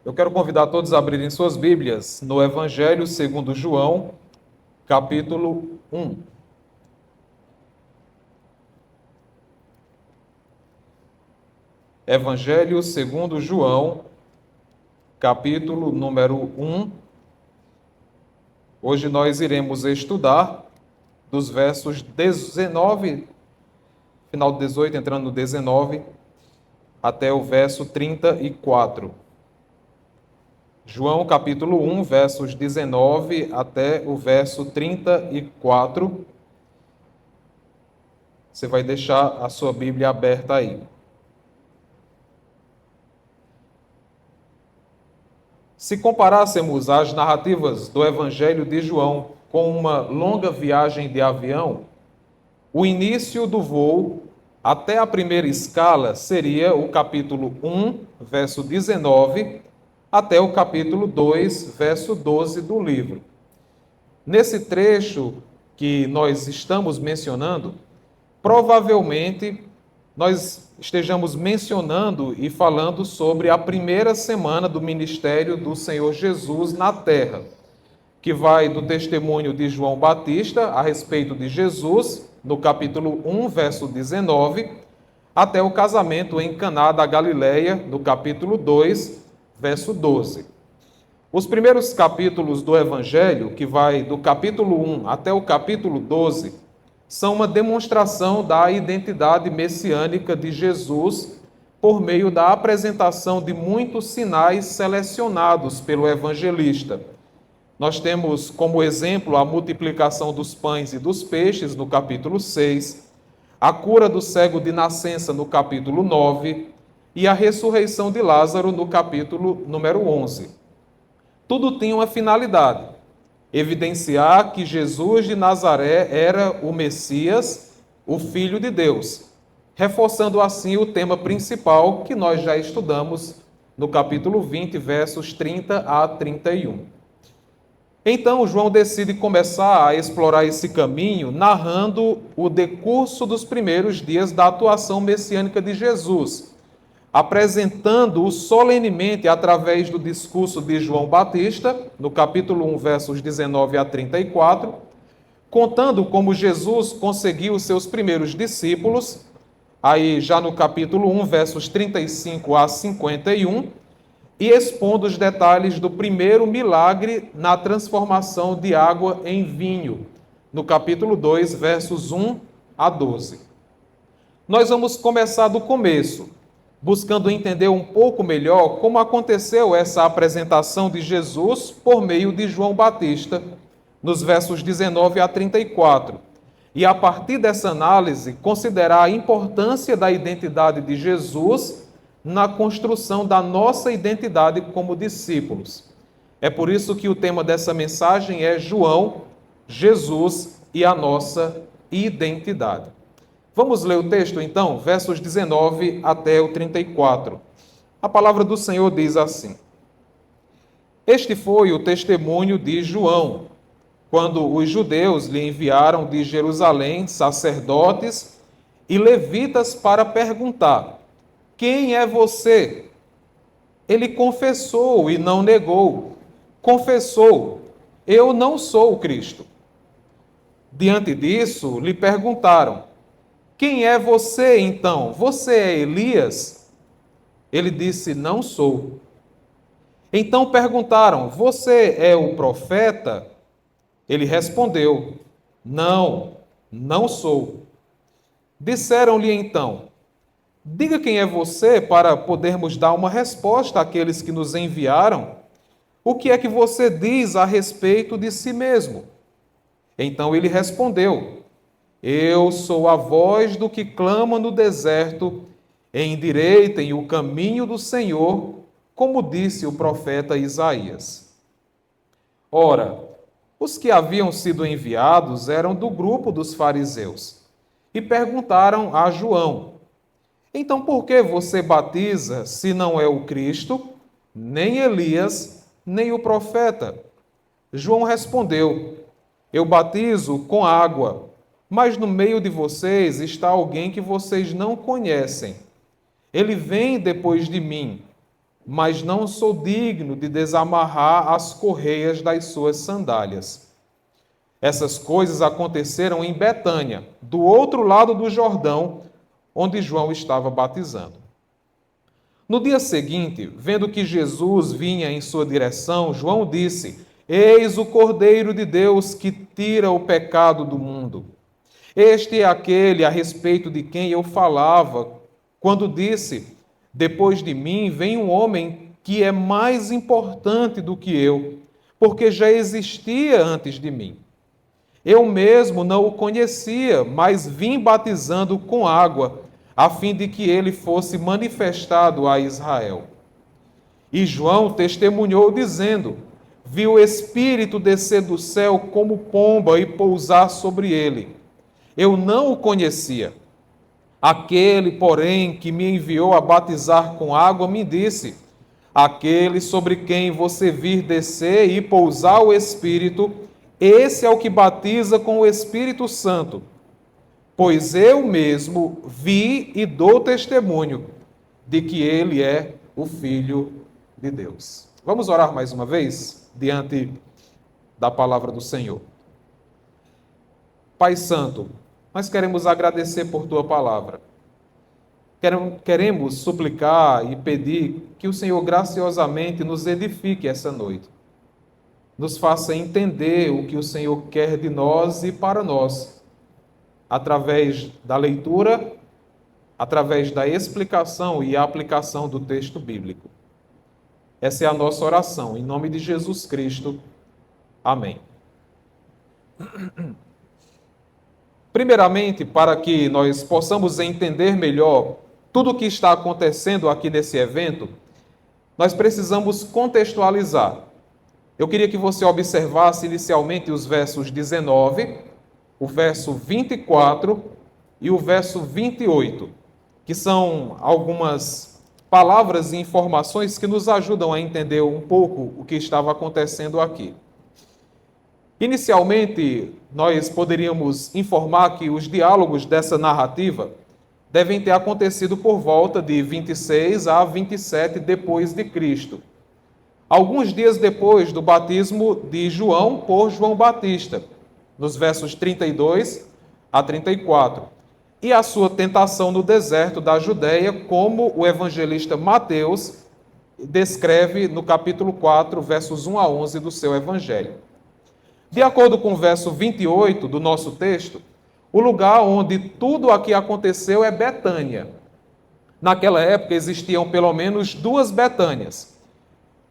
Eu quero convidar todos a abrirem suas Bíblias no Evangelho segundo João, capítulo 1. Evangelho segundo João, capítulo número 1. Hoje nós iremos estudar dos versos 19, final do 18, entrando no 19, até o verso 34. João capítulo 1, versos 19 até o verso 34. Você vai deixar a sua Bíblia aberta aí. Se comparássemos as narrativas do Evangelho de João com uma longa viagem de avião, o início do voo até a primeira escala seria o capítulo 1, verso 19, até o capítulo 2, verso 12 do livro. Nesse trecho que nós estamos mencionando, provavelmente nós estejamos mencionando e falando sobre a primeira semana do ministério do Senhor Jesus na terra, que vai do testemunho de João Batista a respeito de Jesus, no capítulo 1, verso 19, até o casamento em Caná da Galileia, no capítulo 2, verso 12. Os primeiros capítulos do Evangelho, que vai do capítulo 1 até o capítulo 12, são uma demonstração da identidade messiânica de Jesus por meio da apresentação de muitos sinais selecionados pelo evangelista. Nós temos como exemplo a multiplicação dos pães e dos peixes, no capítulo 6, a cura do cego de nascença, no capítulo 9, e a ressurreição de Lázaro, no capítulo número 11. Tudo tinha uma finalidade: evidenciar que Jesus de Nazaré era o Messias, o Filho de Deus, reforçando assim o tema principal que nós já estudamos no capítulo 20, versos 30 a 31. Então, João decide começar a explorar esse caminho, narrando o decurso dos primeiros dias da atuação messiânica de Jesus, apresentando-o solenemente através do discurso de João Batista, no capítulo 1, versos 19 a 34, contando como Jesus conseguiu seus primeiros discípulos, aí já no capítulo 1, versos 35 a 51, e expondo os detalhes do primeiro milagre na transformação de água em vinho, no capítulo 2, versos 1 a 12. Nós vamos começar do começo, buscando entender um pouco melhor como aconteceu essa apresentação de Jesus por meio de João Batista, nos versos 19 a 34. E a partir dessa análise, considerar a importância da identidade de Jesus na construção da nossa identidade como discípulos. É por isso que o tema dessa mensagem é João, Jesus e a nossa identidade. Vamos ler o texto então, versos 19 até o 34. A palavra do Senhor diz assim: Este foi o testemunho de João, quando os judeus lhe enviaram de Jerusalém sacerdotes e levitas para perguntar: Quem é você? Ele confessou e não negou. Confessou: Eu não sou o Cristo. Diante disso, lhe perguntaram: Quem é você, então? Você é Elias? Ele disse: Não sou. Então perguntaram: Você é o profeta? Ele respondeu: Não, não sou. Disseram-lhe então: Diga quem é você para podermos dar uma resposta àqueles que nos enviaram. O que é que você diz a respeito de si mesmo? Então ele respondeu: Eu sou a voz do que clama no deserto, endireitem o caminho do Senhor, como disse o profeta Isaías. Ora, os que haviam sido enviados eram do grupo dos fariseus e perguntaram a João: Então por que você batiza se não é o Cristo, nem Elias, nem o profeta? João respondeu: Eu batizo com água, mas no meio de vocês está alguém que vocês não conhecem. Ele vem depois de mim, mas não sou digno de desamarrar as correias das suas sandálias. Essas coisas aconteceram em Betânia, do outro lado do Jordão, onde João estava batizando. No dia seguinte, vendo que Jesus vinha em sua direção, João disse: Eis o Cordeiro de Deus que tira o pecado do mundo. Este é aquele a respeito de quem eu falava, quando disse: Depois de mim vem um homem que é mais importante do que eu, porque já existia antes de mim. Eu mesmo não o conhecia, mas vim batizando com água, a fim de que ele fosse manifestado a Israel. E João testemunhou, dizendo: Vi o Espírito descer do céu como pomba e pousar sobre ele. Eu não o conhecia. Aquele, porém, que me enviou a batizar com água, me disse: Aquele sobre quem você vir descer e pousar o Espírito, esse é o que batiza com o Espírito Santo. Pois eu mesmo vi e dou testemunho de que ele é o Filho de Deus. Vamos orar mais uma vez, diante da palavra do Senhor. Pai Santo, nós queremos agradecer por tua palavra. Queremos suplicar e pedir que o Senhor graciosamente nos edifique essa noite. Nos faça entender o que o Senhor quer de nós e para nós, através da leitura, através da explicação e aplicação do texto bíblico. Essa é a nossa oração, em nome de Jesus Cristo. Amém. Primeiramente, para que nós possamos entender melhor tudo o que está acontecendo aqui nesse evento, nós precisamos contextualizar. Eu queria que você observasse inicialmente os versos 19, o verso 24 e o verso 28, que são algumas palavras e informações que nos ajudam a entender um pouco o que estava acontecendo aqui. Inicialmente, nós poderíamos informar que os diálogos dessa narrativa devem ter acontecido por volta de 26 a 27 depois de Cristo. Alguns dias depois do batismo de João por João Batista, nos versos 32 a 34, e a sua tentação no deserto da Judéia, como o evangelista Mateus descreve no capítulo 4, versos 1 a 11 do seu evangelho. De acordo com o verso 28 do nosso texto, o lugar onde tudo aqui aconteceu é Betânia. Naquela época existiam pelo menos duas Betânias.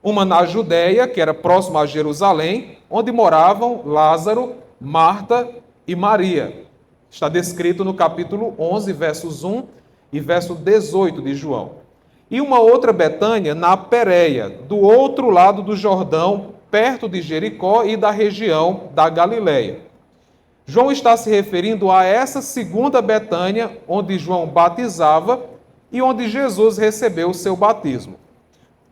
Uma na Judéia, que era próxima a Jerusalém, onde moravam Lázaro, Marta e Maria. Está descrito no capítulo 11, versos 1 e verso 18 de João. E uma outra Betânia na Pérea, do outro lado do Jordão, perto de Jericó e da região da Galileia. João está se referindo a essa segunda Betânia, onde João batizava e onde Jesus recebeu o seu batismo.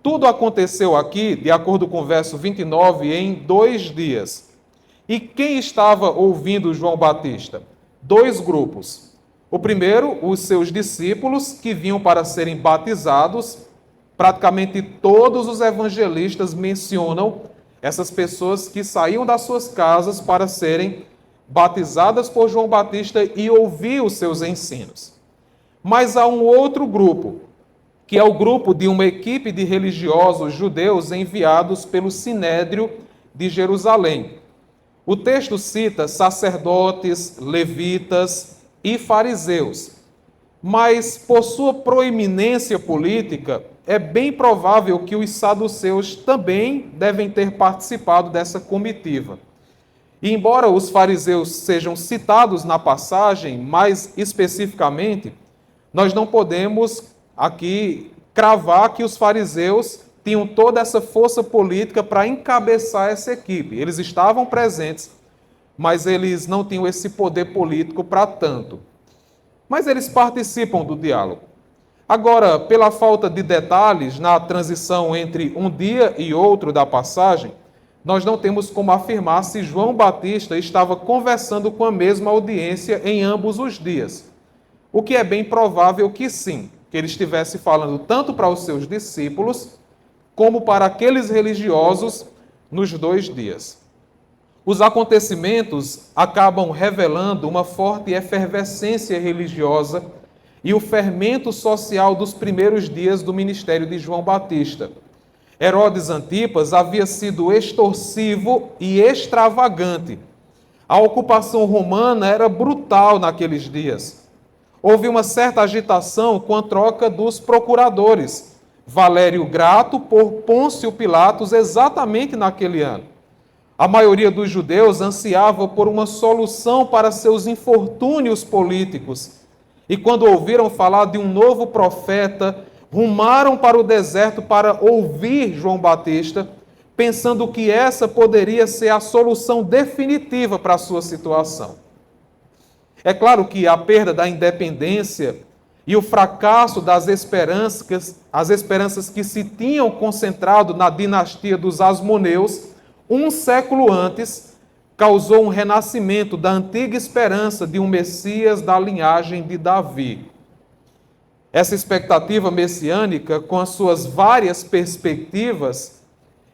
Tudo aconteceu aqui, de acordo com o verso 29, em 2 dias. E quem estava ouvindo João Batista? 2 grupos. O primeiro, os seus discípulos, que vinham para serem batizados. Praticamente todos os evangelistas mencionam essas pessoas que saíam das suas casas para serem batizadas por João Batista e ouvir os seus ensinos. Mas há um outro grupo, que é o grupo de uma equipe de religiosos judeus enviados pelo Sinédrio de Jerusalém. O texto cita sacerdotes, levitas e fariseus, mas por sua proeminência política, é bem provável que os saduceus também devem ter participado dessa comitiva. E embora os fariseus sejam citados na passagem, mais especificamente, nós não podemos aqui cravar que os fariseus tinham toda essa força política para encabeçar essa equipe. Eles estavam presentes, mas eles não tinham esse poder político para tanto. Mas eles participam do diálogo. Agora, pela falta de detalhes na transição entre um dia e outro da passagem, nós não temos como afirmar se João Batista estava conversando com a mesma audiência em ambos os dias. O que é bem provável que sim, que ele estivesse falando tanto para os seus discípulos, como para aqueles religiosos nos 2 dias. Os acontecimentos acabam revelando uma forte efervescência religiosa e o fermento social dos primeiros dias do ministério de João Batista. Herodes Antipas havia sido extorsivo e extravagante. A ocupação romana era brutal naqueles dias. Houve uma certa agitação com a troca dos procuradores. Valério Grato por Pôncio Pilatos exatamente naquele ano. A maioria dos judeus ansiava por uma solução para seus infortúnios políticos. E quando ouviram falar de um novo profeta, rumaram para o deserto para ouvir João Batista, pensando que essa poderia ser a solução definitiva para a sua situação. É claro que a perda da independência e o fracasso das esperanças, as esperanças que se tinham concentrado na dinastia dos Asmoneus, um século antes, causou um renascimento da antiga esperança de um Messias da linhagem de Davi. Essa expectativa messiânica, com as suas várias perspectivas,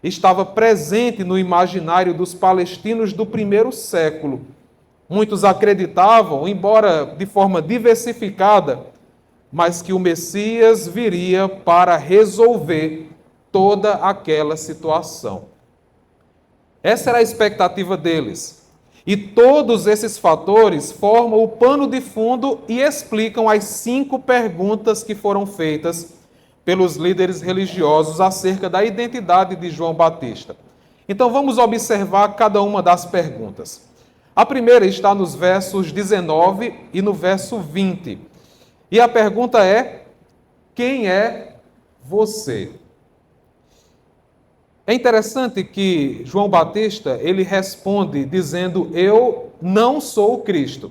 estava presente no imaginário dos palestinos do primeiro século. Muitos acreditavam, embora de forma diversificada, mas que o Messias viria para resolver toda aquela situação. Essa era a expectativa deles. E todos esses fatores formam o pano de fundo e explicam as 5 perguntas que foram feitas pelos líderes religiosos acerca da identidade de João Batista. Então vamos observar cada uma das perguntas. A primeira está nos versos 19 e no verso 20. E a pergunta é: quem é você? É interessante que João Batista, ele responde dizendo: eu não sou o Cristo.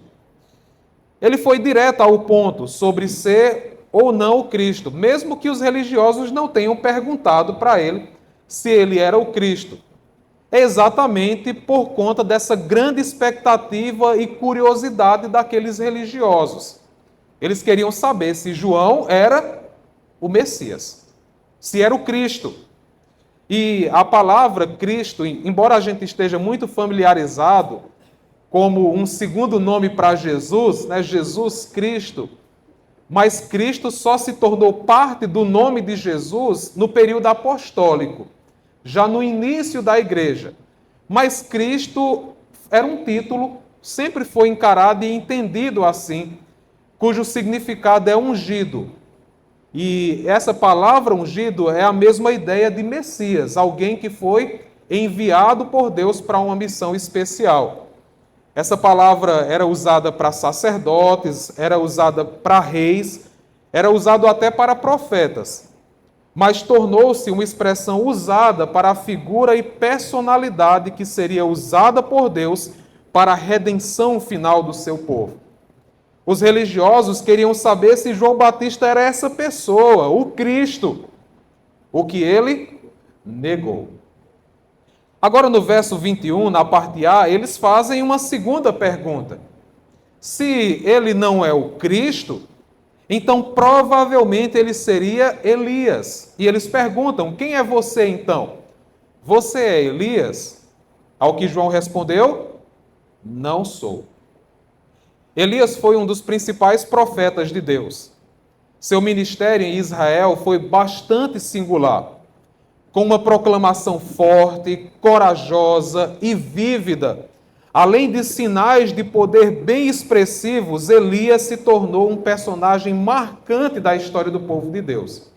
Ele foi direto ao ponto sobre ser ou não o Cristo, mesmo que os religiosos não tenham perguntado para ele se ele era o Cristo. É exatamente por conta dessa grande expectativa e curiosidade daqueles religiosos. Eles queriam saber se João era o Messias, se era o Cristo. E a palavra Cristo, embora a gente esteja muito familiarizado como um segundo nome para Jesus, né, Jesus Cristo, mas Cristo só se tornou parte do nome de Jesus no período apostólico, já no início da igreja. Mas Cristo era um título, sempre foi encarado e entendido assim, cujo significado é ungido. E essa palavra ungido é a mesma ideia de Messias, alguém que foi enviado por Deus para uma missão especial. Essa palavra era usada para sacerdotes, era usada para reis, era usada até para profetas, mas tornou-se uma expressão usada para a figura e personalidade que seria usada por Deus para a redenção final do seu povo. Os religiosos queriam saber se João Batista era essa pessoa, o Cristo, o que ele negou. Agora, no verso 21, na parte A, eles fazem uma segunda pergunta. Se ele não é o Cristo, então provavelmente ele seria Elias. E eles perguntam: quem é você então? Você é Elias? Ao que João respondeu: não sou. Elias foi um dos principais profetas de Deus. Seu ministério em Israel foi bastante singular, com uma proclamação forte, corajosa e vívida. Além de sinais de poder bem expressivos, Elias se tornou um personagem marcante da história do povo de Deus.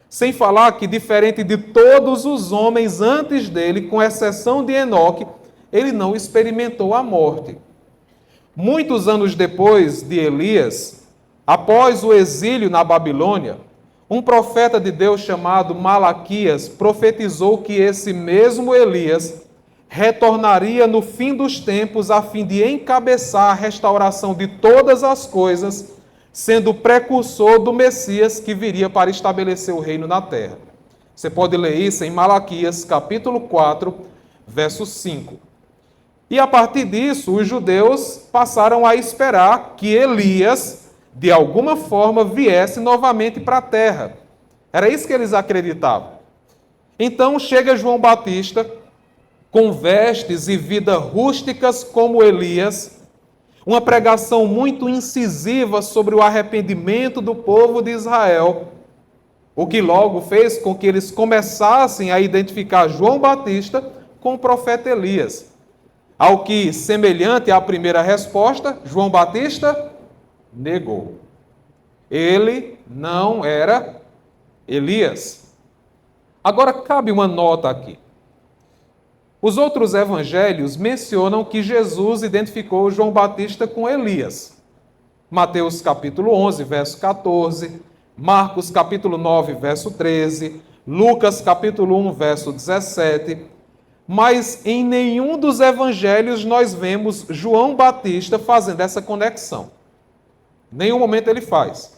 Sem falar que, diferente de todos os homens antes dele, com exceção de Enoque, ele não experimentou a morte. Muitos anos depois de Elias, após o exílio na Babilônia, um profeta de Deus chamado Malaquias profetizou que esse mesmo Elias retornaria no fim dos tempos a fim de encabeçar a restauração de todas as coisas, sendo o precursor do Messias que viria para estabelecer o reino na terra. Você pode ler isso em Malaquias, capítulo 4, verso 5. E a partir disso, os judeus passaram a esperar que Elias, de alguma forma, viesse novamente para a terra. Era isso que eles acreditavam. Então chega João Batista, com vestes e vida rústicas como Elias, uma pregação muito incisiva sobre o arrependimento do povo de Israel, o que logo fez com que eles começassem a identificar João Batista com o profeta Elias. Ao que, semelhante à primeira resposta, João Batista negou. Ele não era Elias. Agora, cabe uma nota aqui. Os outros evangelhos mencionam que Jesus identificou João Batista com Elias. Mateus capítulo 11, verso 14, Marcos capítulo 9, verso 13, Lucas capítulo 1, verso 17. Mas em nenhum dos evangelhos nós vemos João Batista fazendo essa conexão. Em nenhum momento ele faz.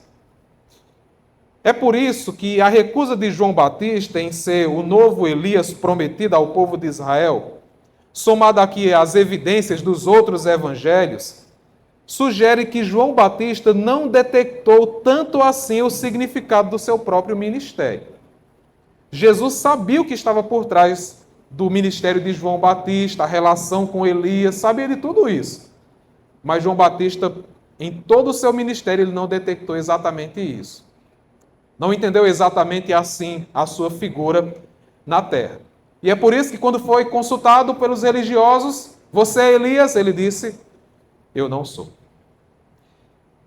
É por isso que a recusa de João Batista em ser o novo Elias prometido ao povo de Israel, somada aqui às evidências dos outros evangelhos, sugere que João Batista não detectou tanto assim o significado do seu próprio ministério. Jesus sabia o que estava por trás do ministério de João Batista, a relação com Elias, sabia de tudo isso. Mas João Batista, em todo o seu ministério, ele não detectou exatamente isso. Não entendeu exatamente assim a sua figura na terra. E é por isso que quando foi consultado pelos religiosos, você é Elias? Ele disse, eu não sou.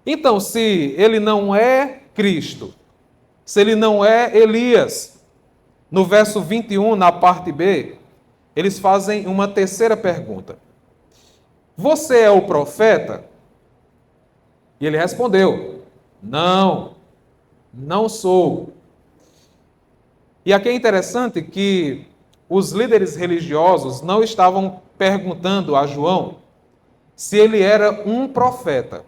Então, se ele não é Cristo, se ele não é Elias, no verso 21, na parte B, eles fazem uma terceira pergunta. Você é o profeta? E ele respondeu, não sou. E aqui é interessante que os líderes religiosos não estavam perguntando a João se ele era um profeta.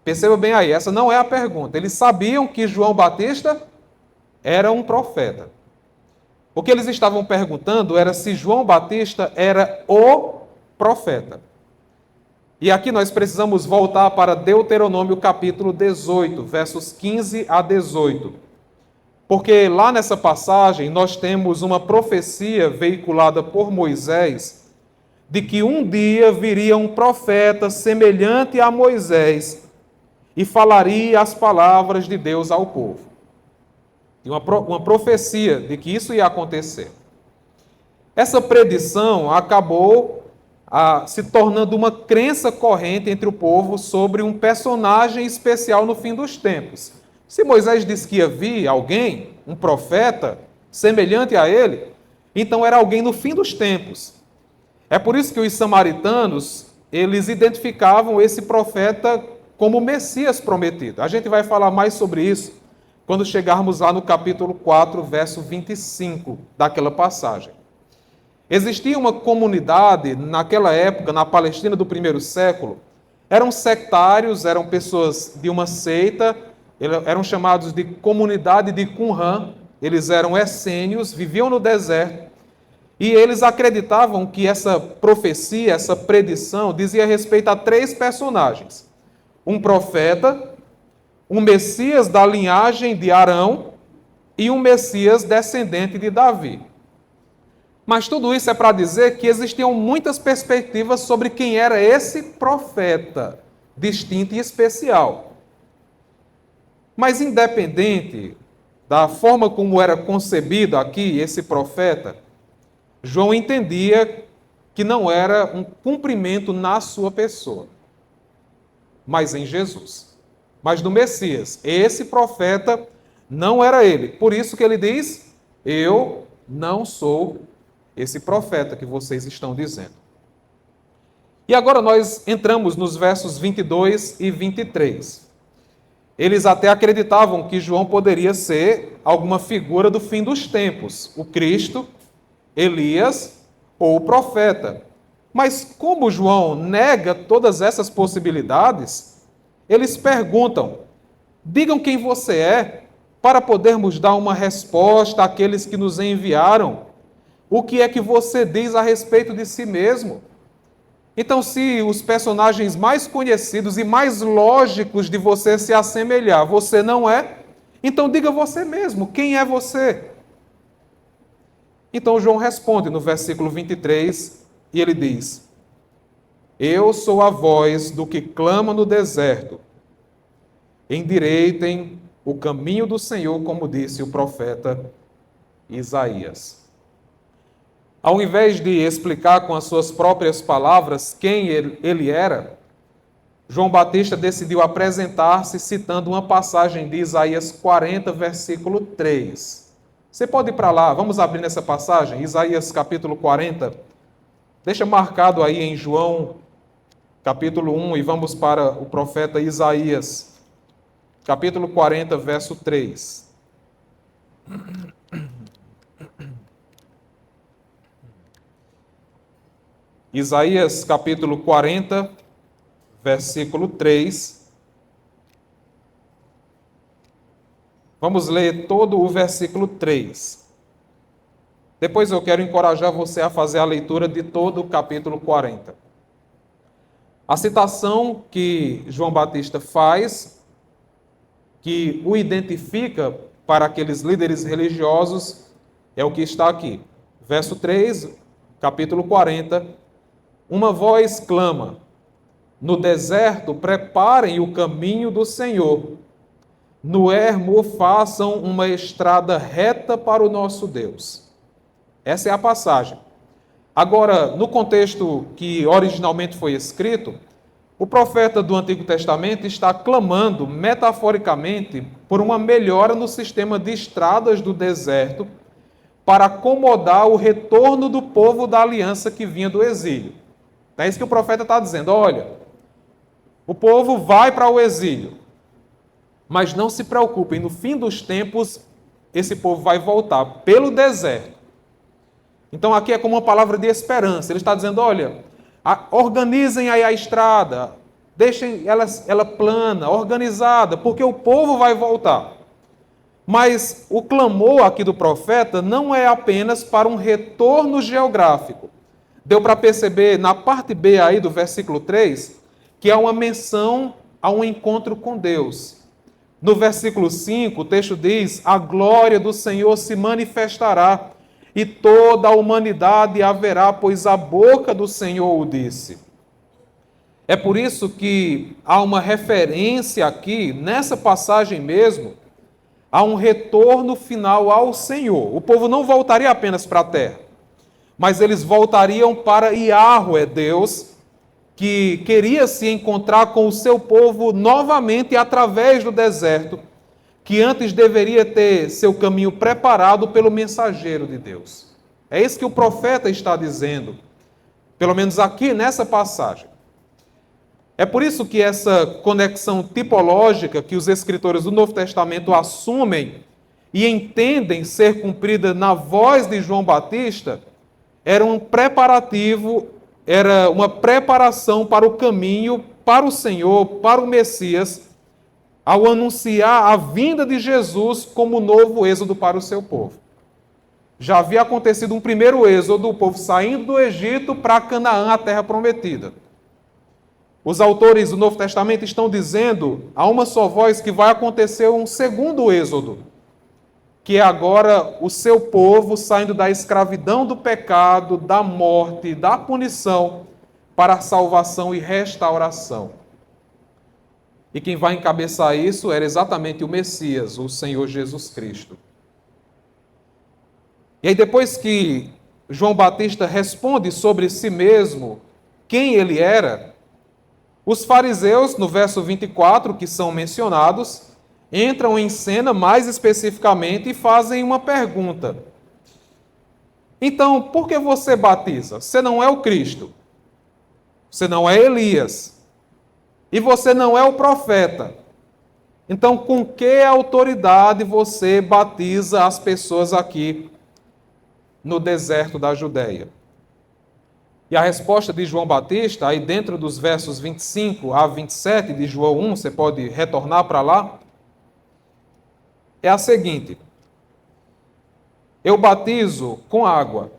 Perceba bem aí, essa não é a pergunta. Eles sabiam que João Batista era um profeta. O que eles estavam perguntando era se João Batista era o profeta. E aqui nós precisamos voltar para Deuteronômio capítulo 18, versos 15 a 18. Porque lá nessa passagem nós temos uma profecia veiculada por Moisés de que um dia viria um profeta semelhante a Moisés e falaria as palavras de Deus ao povo. E uma profecia de que isso ia acontecer. Essa predição acabou se tornando uma crença corrente entre o povo sobre um personagem especial no fim dos tempos. Se Moisés disse que ia vir alguém, um profeta, semelhante a ele, então era alguém no fim dos tempos. É por isso que os samaritanos, eles identificavam esse profeta como o Messias prometido. A gente vai falar mais sobre isso quando chegarmos lá no capítulo 4, verso 25 daquela passagem. Existia uma comunidade naquela época, na Palestina do primeiro século, eram sectários, eram pessoas de uma seita, eram chamados de comunidade de Qumran, eles eram essênios, viviam no deserto, e eles acreditavam que essa profecia, essa predição, dizia respeito a 3 personagens. Um profeta, um Messias da linhagem de Arão e um Messias descendente de Davi. Mas tudo isso é para dizer que existiam muitas perspectivas sobre quem era esse profeta distinto e especial. Mas independente da forma como era concebido aqui esse profeta, João entendia que não era um cumprimento na sua pessoa, mas em Jesus. Mas do Messias, esse profeta não era ele. Por isso que ele diz, eu não sou esse profeta que vocês estão dizendo. E agora nós entramos nos versos 22 e 23. Eles até acreditavam que João poderia ser alguma figura do fim dos tempos, o Cristo, Elias ou o profeta. Mas como João nega todas essas possibilidades, eles perguntam, digam quem você é, para podermos dar uma resposta àqueles que nos enviaram. O que é que você diz a respeito de si mesmo? Então, se os personagens mais conhecidos e mais lógicos de você se assemelhar, você não é, então diga você mesmo, quem é você? Então João responde no versículo 23 e ele diz: Eu sou a voz do que clama no deserto. Endireitem o caminho do Senhor, como disse o profeta Isaías. Ao invés de explicar com as suas próprias palavras quem ele era, João Batista decidiu apresentar-se citando uma passagem de Isaías 40, versículo 3. Você pode ir para lá, vamos abrir nessa passagem, Isaías capítulo 40. Deixa marcado aí em João capítulo 1 e vamos para o profeta Isaías, capítulo 40, verso 3. Isaías capítulo 40, versículo 3. Vamos ler todo o versículo 3. Depois eu quero encorajar você a fazer a leitura de todo o capítulo 40. A citação que João Batista faz, que o identifica para aqueles líderes religiosos, é o que está aqui. Verso 3, capítulo 40. Uma voz clama: no deserto preparem o caminho do Senhor. No ermo façam uma estrada reta para o nosso Deus. Essa é a passagem. Agora, no contexto que originalmente foi escrito, o profeta do Antigo Testamento está clamando metaforicamente por uma melhora no sistema de estradas do deserto para acomodar o retorno do povo da aliança que vinha do exílio. É isso que o profeta está dizendo. Olha, o povo vai para o exílio, mas não se preocupem, no fim dos tempos, esse povo vai voltar pelo deserto. Então aqui é como uma palavra de esperança. Ele está dizendo, olha, organizem aí a estrada, deixem ela plana, organizada, porque o povo vai voltar. Mas o clamor aqui do profeta não é apenas para um retorno geográfico. Deu para perceber na parte B aí do versículo 3 que há uma menção a um encontro com Deus. No versículo 5, o texto diz: a glória do Senhor se manifestará e toda a humanidade a verá, pois a boca do Senhor o disse. É por isso que há uma referência aqui, nessa passagem mesmo, a um retorno final ao Senhor. O povo não voltaria apenas para a terra, mas eles voltariam para Yahweh, Deus, que queria se encontrar com o seu povo novamente através do deserto, que antes deveria ter seu caminho preparado pelo mensageiro de Deus. É isso que o profeta está dizendo, pelo menos aqui nessa passagem. É por isso que essa conexão tipológica que os escritores do Novo Testamento assumem e entendem ser cumprida na voz de João Batista, era um preparativo, era uma preparação para o caminho, para o Senhor, para o Messias, ao anunciar a vinda de Jesus como novo êxodo para o seu povo. Já havia acontecido um primeiro êxodo, o povo saindo do Egito para Canaã, a terra prometida. Os autores do Novo Testamento estão dizendo a uma só voz que vai acontecer um segundo êxodo, que é agora o seu povo saindo da escravidão do pecado, da morte, da punição, para a salvação e restauração. E quem vai encabeçar isso era exatamente o Messias, o Senhor Jesus Cristo. E aí depois que João Batista responde sobre si mesmo, quem ele era, os fariseus, no verso 24, que são mencionados, entram em cena mais especificamente e fazem uma pergunta. Então, por que você batiza? Você não é o Cristo. Você não é Elias. E você não é o profeta. Então, com que autoridade você batiza as pessoas aqui no deserto da Judéia? E a resposta de João Batista, aí dentro dos versos 25 a 27 de João 1, você pode retornar para lá, é a seguinte: eu batizo com água,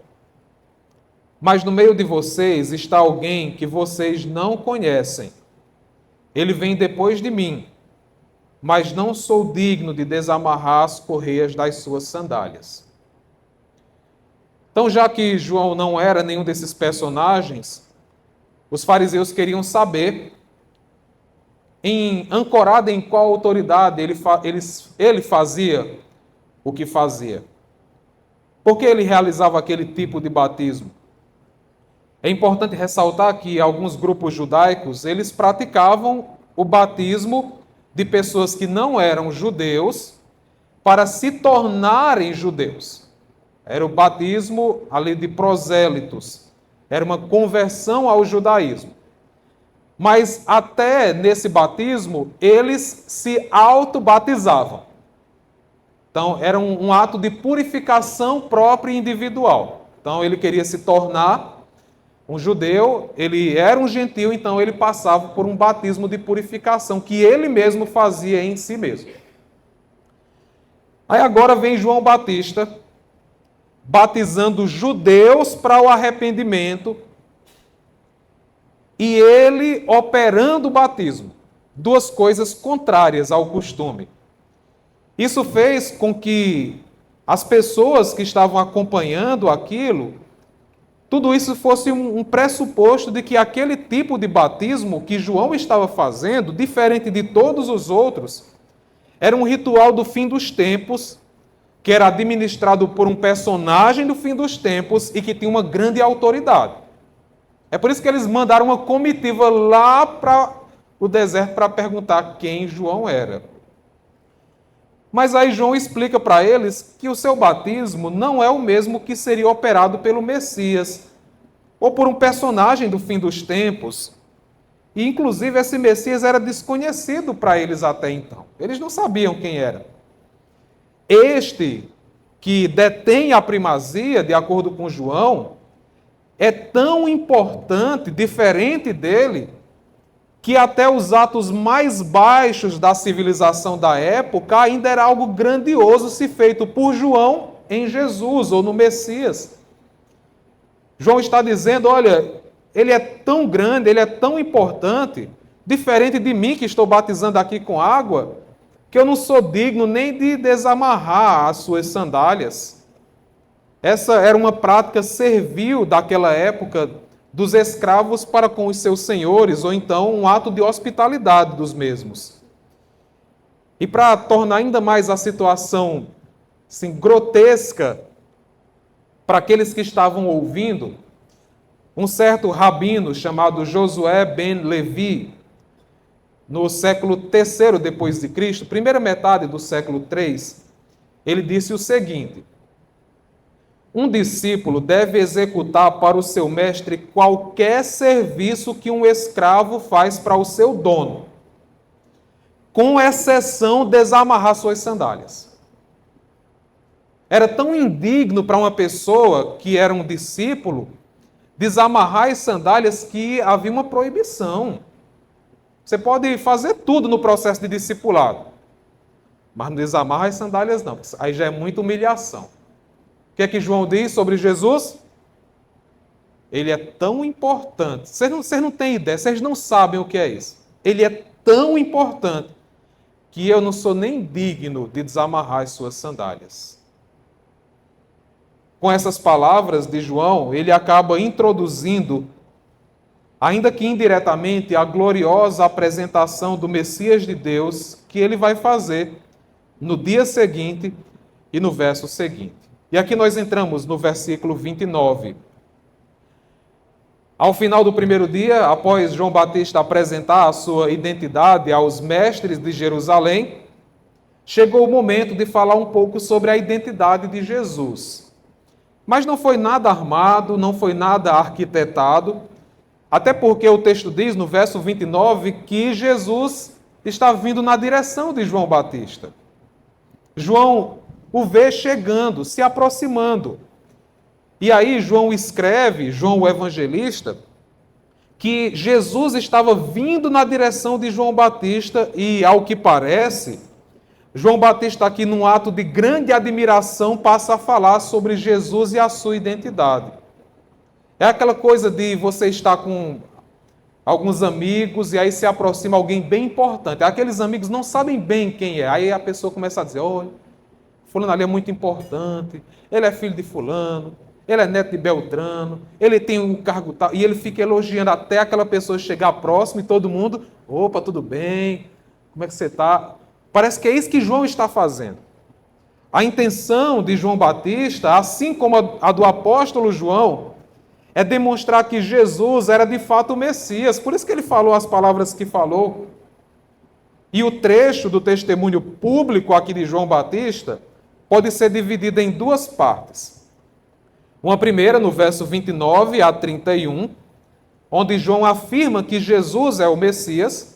mas no meio de vocês está alguém que vocês não conhecem. Ele vem depois de mim, mas não sou digno de desamarrar as correias das suas sandálias. Então, já que João não era nenhum desses personagens, os fariseus queriam saber, ancorado em qual autoridade ele fazia o que fazia. Por que ele realizava aquele tipo de batismo? É importante ressaltar que alguns grupos judaicos, eles praticavam o batismo de pessoas que não eram judeus para se tornarem judeus. Era o batismo ali de prosélitos. Era uma conversão ao judaísmo. Mas até nesse batismo, eles se auto-batizavam. Então, era um ato de purificação própria e individual. Então, ele queria se tornar um judeu, ele era um gentil, então ele passava por um batismo de purificação, que ele mesmo fazia em si mesmo. Aí agora vem João Batista, batizando judeus para o arrependimento, e ele operando o batismo. Duas coisas contrárias ao costume. Isso fez com que as pessoas que estavam acompanhando aquilo, tudo isso fosse um pressuposto de que aquele tipo de batismo que João estava fazendo, diferente de todos os outros, era um ritual do fim dos tempos, que era administrado por um personagem do fim dos tempos e que tinha uma grande autoridade. É por isso que eles mandaram uma comitiva lá para o deserto para perguntar quem João era. Mas aí João explica para eles que o seu batismo não é o mesmo que seria operado pelo Messias, ou por um personagem do fim dos tempos. E, inclusive, esse Messias era desconhecido para eles até então. Eles não sabiam quem era. Este que detém a primazia, de acordo com João, é tão importante, diferente dele, que até os atos mais baixos da civilização da época ainda era algo grandioso se feito por João em Jesus ou no Messias. João está dizendo, olha, ele é tão grande, ele é tão importante, diferente de mim que estou batizando aqui com água, que eu não sou digno nem de desamarrar as suas sandálias. Essa era uma prática servil daquela época dos escravos para com os seus senhores, ou então um ato de hospitalidade dos mesmos. E para tornar ainda mais a situação assim, grotesca para aqueles que estavam ouvindo, um certo rabino chamado Josué ben Levi, no século III depois de Cristo, primeira metade do século III, ele disse o seguinte: um discípulo deve executar para o seu mestre qualquer serviço que um escravo faz para o seu dono, com exceção de desamarrar suas sandálias. Era tão indigno para uma pessoa que era um discípulo desamarrar as sandálias que havia uma proibição. Você pode fazer tudo no processo de discipulado, mas não desamarra as sandálias não, aí já é muita humilhação. O que é que João diz sobre Jesus? Ele é tão importante. Vocês não têm ideia, vocês não sabem o que é isso. Ele é tão importante que eu não sou nem digno de desamarrar as suas sandálias. Com essas palavras de João, ele acaba introduzindo, ainda que indiretamente, a gloriosa apresentação do Messias de Deus que ele vai fazer no dia seguinte e no verso seguinte. E aqui nós entramos no versículo 29. Ao final do primeiro dia, após João Batista apresentar a sua identidade aos mestres de Jerusalém, chegou o momento de falar um pouco sobre a identidade de Jesus. Mas não foi nada armado, não foi nada arquitetado, até porque o texto diz, no verso 29, que Jesus está vindo na direção de João Batista. João o vê chegando, se aproximando. E aí João escreve, João o evangelista, que Jesus estava vindo na direção de João Batista e, ao que parece, João Batista aqui, num ato de grande admiração, passa a falar sobre Jesus e a sua identidade. É aquela coisa de você estar com alguns amigos e aí se aproxima alguém bem importante. Aqueles amigos não sabem bem quem é. Aí a pessoa começa a dizer, olha, fulano ali é muito importante, ele é filho de fulano, ele é neto de Beltrano, ele tem um cargo tal, e ele fica elogiando até aquela pessoa chegar próximo e todo mundo, opa, tudo bem, como é que você está? Parece que é isso que João está fazendo. A intenção de João Batista, assim como a do apóstolo João, é demonstrar que Jesus era de fato o Messias. Por isso que ele falou as palavras que falou. E o trecho do testemunho público aqui de João Batista pode ser dividido em duas partes. Uma primeira, no verso 29 a 31, onde João afirma que Jesus é o Messias,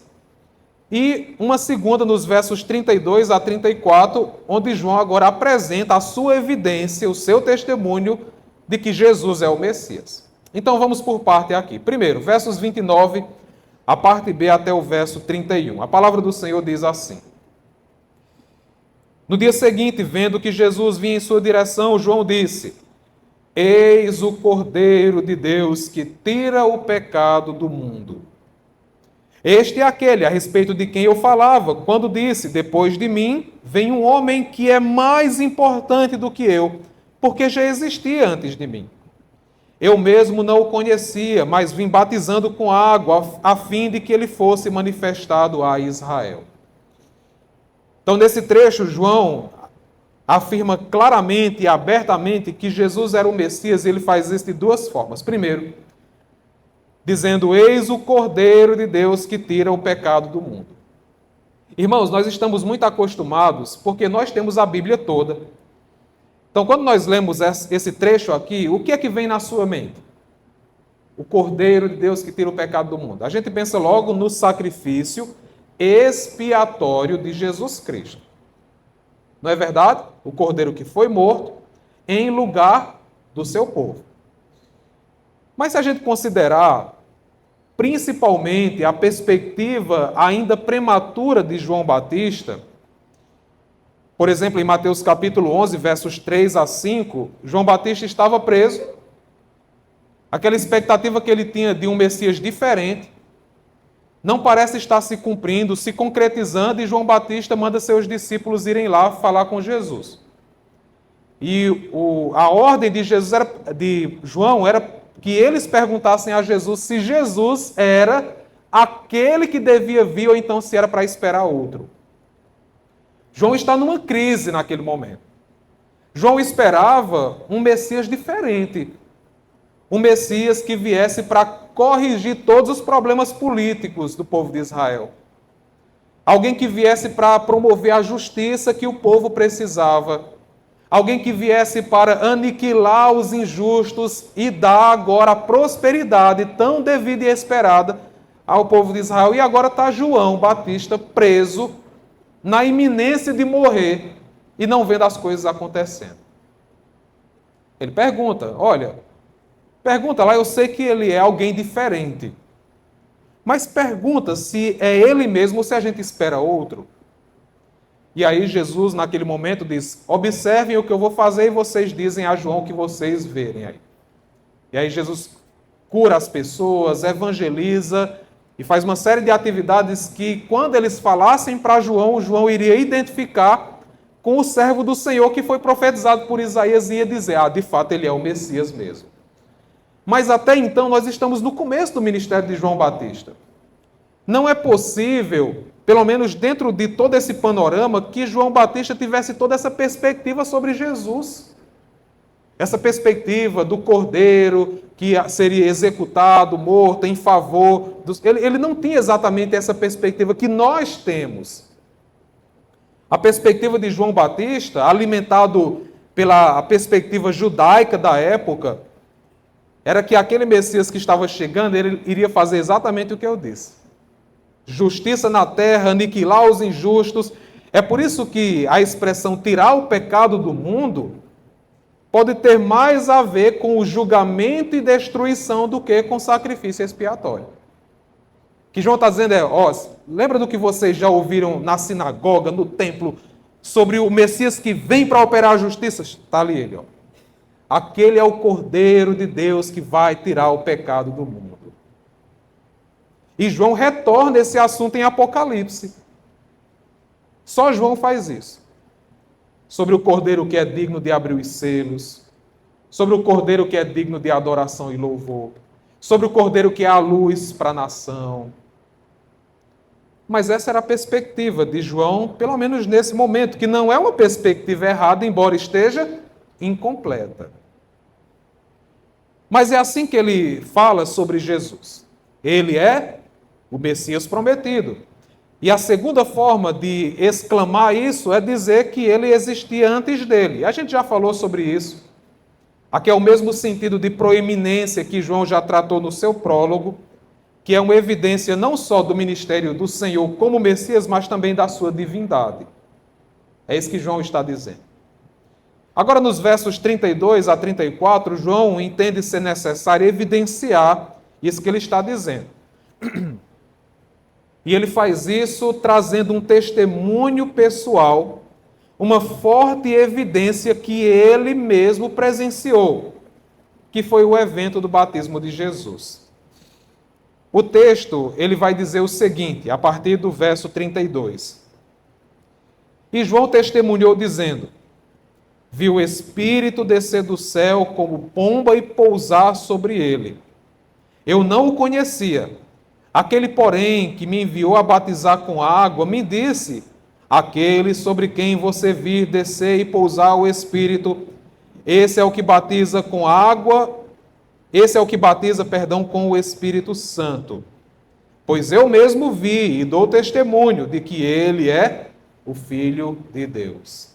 e uma segunda, nos versos 32 a 34, onde João agora apresenta a sua evidência, o seu testemunho de que Jesus é o Messias. Então vamos por parte aqui. Primeiro, versos 29, a parte B até o verso 31. A palavra do Senhor diz assim: No dia seguinte, vendo que Jesus vinha em sua direção, João disse: Eis o Cordeiro de Deus que tira o pecado do mundo. Este é aquele a respeito de quem eu falava, quando disse: Depois de mim vem um homem que é mais importante do que eu, porque já existia antes de mim. Eu mesmo não o conhecia, mas vim batizando com água, a fim de que ele fosse manifestado a Israel. Então, nesse trecho, João afirma claramente e abertamente que Jesus era o Messias, e ele faz isso de duas formas. Primeiro, dizendo: Eis o Cordeiro de Deus que tira o pecado do mundo. Irmãos, nós estamos muito acostumados, porque nós temos a Bíblia toda. Então, quando nós lemos esse trecho aqui, o que é que vem na sua mente? O Cordeiro de Deus que tira o pecado do mundo. A gente pensa logo no sacrifício expiatório de Jesus Cristo. Não é verdade? O Cordeiro que foi morto em lugar do seu povo. Mas se a gente considerar principalmente a perspectiva ainda prematura de João Batista, por exemplo, em Mateus capítulo 11, versos 3 a 5, João Batista estava preso. Aquela expectativa que ele tinha de um Messias diferente não parece estar se cumprindo, se concretizando, e João Batista manda seus discípulos irem lá falar com Jesus. E a ordem de João era que eles perguntassem a Jesus se Jesus era aquele que devia vir ou então se era para esperar outro. João está numa crise naquele momento. João esperava um Messias diferente. Um Messias que viesse para corrigir todos os problemas políticos do povo de Israel. Alguém que viesse para promover a justiça que o povo precisava. Alguém que viesse para aniquilar os injustos e dar agora a prosperidade tão devida e esperada ao povo de Israel. E agora está João Batista preso, na iminência de morrer, e não vendo as coisas acontecendo. Ele pergunta lá, eu sei que ele é alguém diferente, mas pergunta se é ele mesmo ou se a gente espera outro. E aí Jesus, naquele momento, diz: observem o que eu vou fazer e vocês dizem a João o que vocês verem aí. E aí Jesus cura as pessoas, evangeliza e faz uma série de atividades que, quando eles falassem para João, João iria identificar com o servo do Senhor que foi profetizado por Isaías e ia dizer: de fato, ele é o Messias mesmo. Mas até então nós estamos no começo do ministério de João Batista. Não é possível, pelo menos dentro de todo esse panorama, que João Batista tivesse toda essa perspectiva sobre Jesus. Essa perspectiva do Cordeiro que seria executado, morto, em favor dos... Ele não tinha exatamente essa perspectiva que nós temos. A perspectiva de João Batista, alimentado pela perspectiva judaica da época, era que aquele Messias que estava chegando, ele iria fazer exatamente o que eu disse. Justiça na terra, aniquilar os injustos. É por isso que a expressão tirar o pecado do mundo pode ter mais a ver com o julgamento e destruição do que com sacrifício expiatório. O que João está dizendo lembra do que vocês já ouviram na sinagoga, no templo, sobre o Messias que vem para operar a justiça? Está ali ele, Aquele é o Cordeiro de Deus que vai tirar o pecado do mundo. E João retorna esse assunto em Apocalipse. Só João faz isso. Sobre o Cordeiro que é digno de abrir os selos, sobre o Cordeiro que é digno de adoração e louvor, sobre o Cordeiro que é a luz para a nação. Mas essa era a perspectiva de João, pelo menos nesse momento, que não é uma perspectiva errada, embora esteja incompleta. Mas é assim que ele fala sobre Jesus. Ele é o Messias prometido. E a segunda forma de exclamar isso é dizer que ele existia antes dele. A gente já falou sobre isso. Aqui é o mesmo sentido de proeminência que João já tratou no seu prólogo, que é uma evidência não só do ministério do Senhor como Messias, mas também da sua divindade. É isso que João está dizendo. Agora, nos versos 32 a 34, João entende ser necessário evidenciar isso que ele está dizendo. E ele faz isso trazendo um testemunho pessoal, uma forte evidência que ele mesmo presenciou, que foi o evento do batismo de Jesus. O texto, ele vai dizer o seguinte, a partir do verso 32. E João testemunhou dizendo: viu o Espírito descer do céu como pomba e pousar sobre ele. Eu não o conhecia. Aquele, porém, que me enviou a batizar com água, me disse: aquele sobre quem você vir descer e pousar o Espírito, esse é o que batiza com água, com o Espírito Santo. Pois eu mesmo vi e dou testemunho de que ele é o Filho de Deus.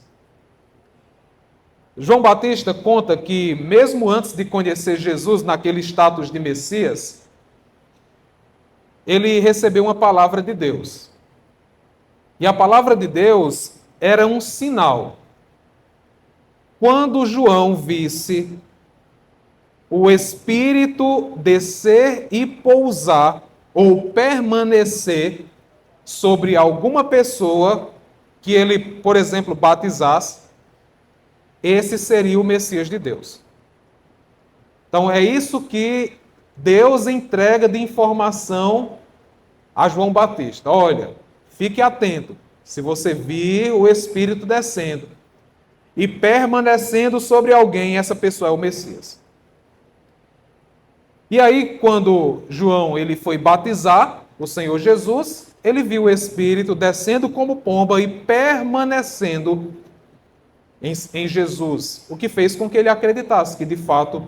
João Batista conta que, mesmo antes de conhecer Jesus naquele status de Messias, ele recebeu uma palavra de Deus. E a palavra de Deus era um sinal. Quando João visse o Espírito descer e pousar, ou permanecer, sobre alguma pessoa que ele, por exemplo, batizasse, esse seria o Messias de Deus. Então é isso que Deus entrega de informação a João Batista. Olha, fique atento. Se você vir o Espírito descendo e permanecendo sobre alguém, essa pessoa é o Messias. E aí, quando João ele foi batizar o Senhor Jesus, ele viu o Espírito descendo como pomba e permanecendo em Jesus, o que fez com que ele acreditasse que, de fato,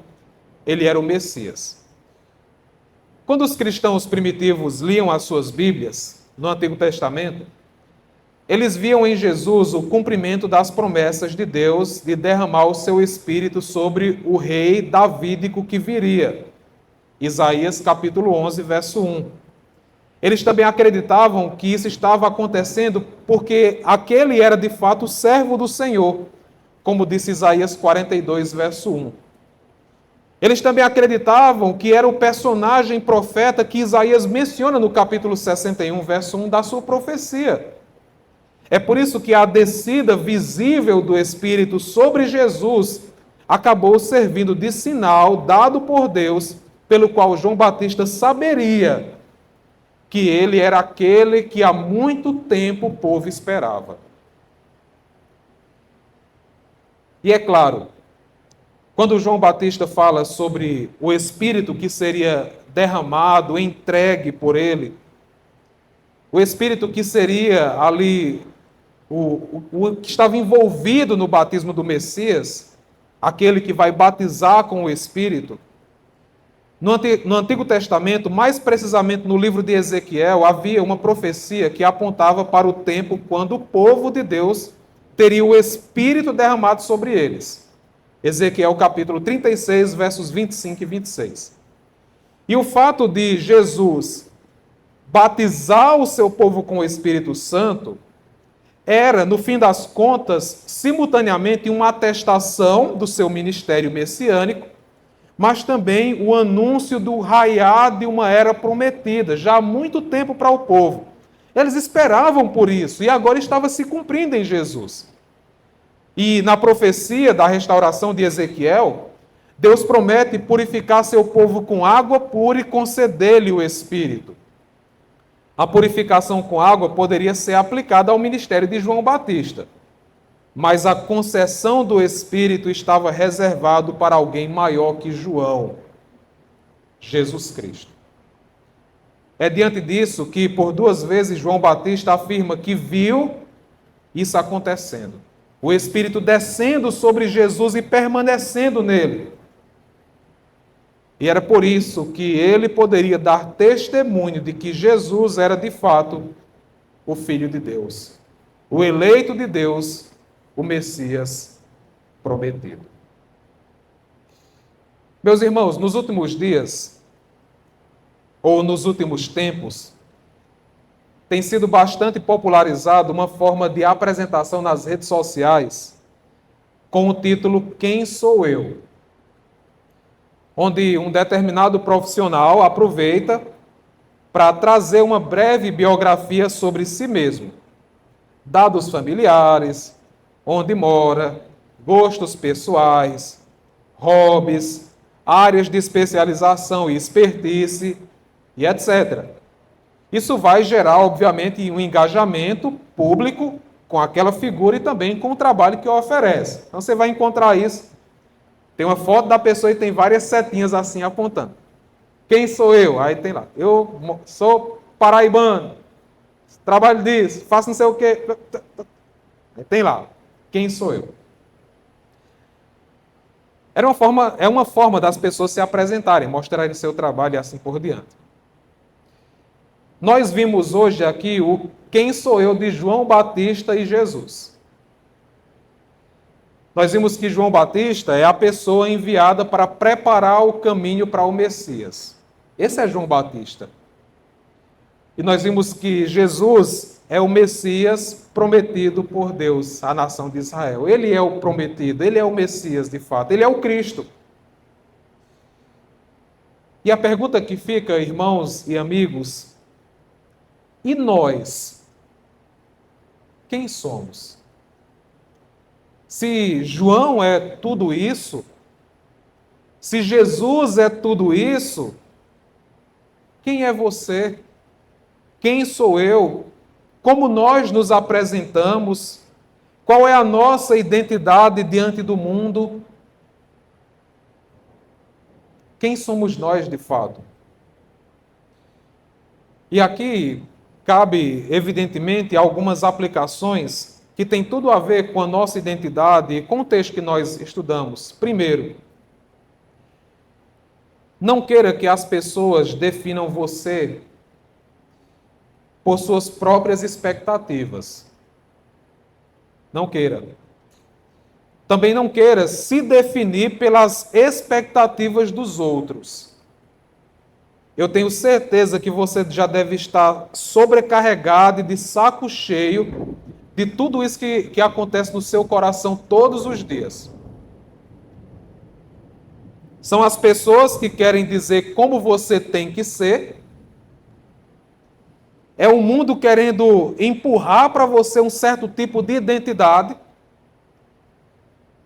ele era o Messias. Quando os cristãos primitivos liam as suas Bíblias, no Antigo Testamento, eles viam em Jesus o cumprimento das promessas de Deus de derramar o seu Espírito sobre o rei davídico que viria. Isaías capítulo 11, verso 1. Eles também acreditavam que isso estava acontecendo porque aquele era de fato o servo do Senhor, como disse Isaías 42, verso 1. Eles também acreditavam que era o personagem profeta que Isaías menciona no capítulo 61, verso 1 da sua profecia. É por isso que a descida visível do Espírito sobre Jesus acabou servindo de sinal dado por Deus, pelo qual João Batista saberia que ele era aquele que há muito tempo o povo esperava. E é claro, quando João Batista fala sobre o Espírito que seria derramado, entregue por ele, o Espírito que seria ali, o que estava envolvido no batismo do Messias, aquele que vai batizar com o Espírito, no Antigo Testamento, mais precisamente no livro de Ezequiel, havia uma profecia que apontava para o tempo quando o povo de Deus teria o Espírito derramado sobre eles. Ezequiel capítulo 36, versos 25 e 26. E o fato de Jesus batizar o seu povo com o Espírito Santo era, no fim das contas, simultaneamente uma atestação do seu ministério messiânico, mas também o anúncio do raiar de uma era prometida, já há muito tempo para o povo. Eles esperavam por isso, e agora estava se cumprindo em Jesus. E na profecia da restauração de Ezequiel, Deus promete purificar seu povo com água pura e conceder-lhe o Espírito. A purificação com água poderia ser aplicada ao ministério de João Batista. mas a concessão do Espírito estava reservado para alguém maior que João, Jesus Cristo. É diante disso que, por duas vezes, João Batista afirma que viu isso acontecendo. O Espírito descendo sobre Jesus e permanecendo nele. E era por isso que ele poderia dar testemunho de que Jesus era, de fato, o Filho de Deus, o eleito de Deus, o Messias prometido. Meus irmãos, nos últimos dias, ou nos últimos tempos, tem sido bastante popularizado uma forma de apresentação nas redes sociais com o título Quem Sou Eu? Onde um determinado profissional aproveita para trazer uma breve biografia sobre si mesmo, dados familiares, onde mora, gostos pessoais, hobbies, áreas de especialização e expertise, e etc. Isso vai gerar, obviamente, um engajamento público com aquela figura e também com o trabalho que oferece. Então você vai encontrar isso. Tem uma foto da pessoa e tem várias setinhas assim apontando. Quem sou eu? Aí tem lá. Eu sou paraibano, trabalho disso, faço não sei o quê. Aí tem lá. Quem sou eu? É uma forma das pessoas se apresentarem, mostrarem seu trabalho e assim por diante. Nós vimos hoje aqui o Quem Sou Eu de João Batista e Jesus. Nós vimos que João Batista é a pessoa enviada para preparar o caminho para o Messias. Esse é João Batista. E nós vimos que Jesus é o Messias prometido por Deus à nação de Israel. Ele é o prometido, ele é o Messias de fato, ele é o Cristo. E a pergunta que fica, irmãos e amigos, e nós? Quem somos? Se João é tudo isso, se Jesus é tudo isso, quem é você? Quem sou eu? Como nós nos apresentamos? Qual é a nossa identidade diante do mundo? Quem somos nós de fato? E aqui cabe, evidentemente, algumas aplicações que têm tudo a ver com a nossa identidade e com o texto que nós estudamos. Primeiro, não queira que as pessoas definam você por suas próprias expectativas. Não queira. Também não queira se definir pelas expectativas dos outros. Eu tenho certeza que você já deve estar sobrecarregado e de saco cheio de tudo isso que acontece no seu coração todos os dias. São as pessoas que querem dizer como você tem que ser. É o mundo querendo empurrar para você um certo tipo de identidade.